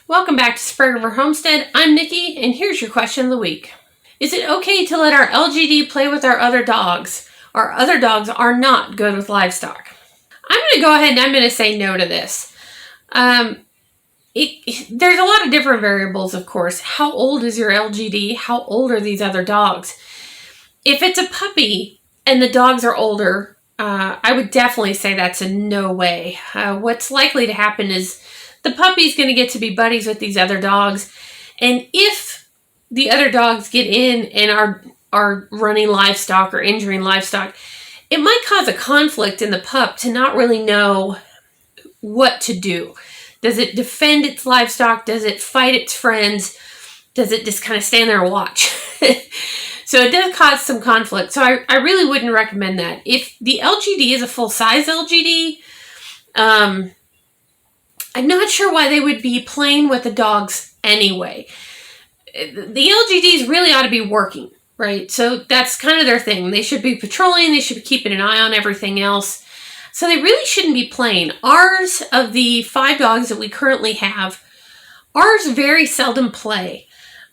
Welcome back to Sprague Homestead. I'm Nikki, and here's your question of the week. Is it okay to let our LGD play with our other dogs? Our other dogs are not good with livestock. I'm going to go ahead and I'm going to say no to this. There's a lot of different variables, of course. How old is your LGD? How old are these other dogs? If it's a puppy and the dogs are older, I would definitely say that's a no way. What's likely to happen is the puppy's going to get to be buddies with these other dogs. And if the other dogs get in and are running livestock or injuring livestock, it might cause a conflict in the pup to not really know what to do. Does it defend its livestock? Does it fight its friends? Does it just kind of stand there and watch? So it does cause some conflict. So I really wouldn't recommend that. If the LGD is a full-size LGD, I'm not sure why they would be playing with the dogs anyway. The LGDs really ought to be working, right? So that's kind of their thing. They should be patrolling. They should be keeping an eye on everything else. So they really shouldn't be playing. Ours, of the 5 dogs that we currently have, ours very seldom play.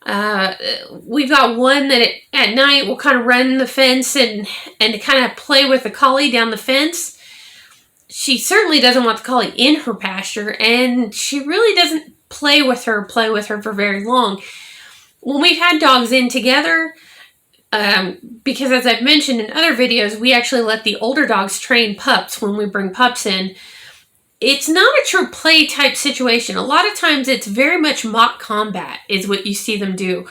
We've got one that at night will kind of run the fence and kind of play with the collie down the fence. She certainly doesn't want the collie in her pasture, and she really doesn't play with her for very long. When we've had dogs in together, because as I've mentioned in other videos, we actually let the older dogs train pups when we bring pups in. It's not a true play type situation. A lot of times it's very much mock combat is what you see them do.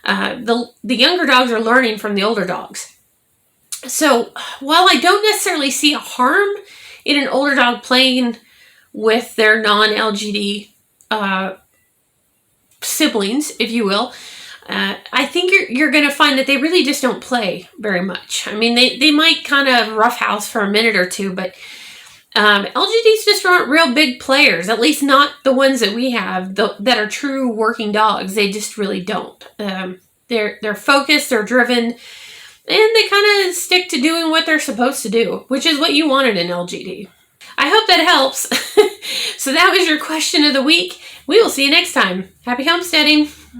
The younger dogs are learning from the older dogs. So while I don't necessarily see a harm in an older dog playing with their non-LGD siblings, if you will, I think you're going to find that they really just don't play very much. I mean, they might kind of roughhouse for a minute or two, but LGDs just aren't real big players, at least not the ones that we have that are true working dogs. They just really don't. They're focused, they're driven, and they kind of stick to doing what they're supposed to do, which is what you want in an LGD. I hope that helps. So that was your question of the week. We will see you next time. Happy homesteading.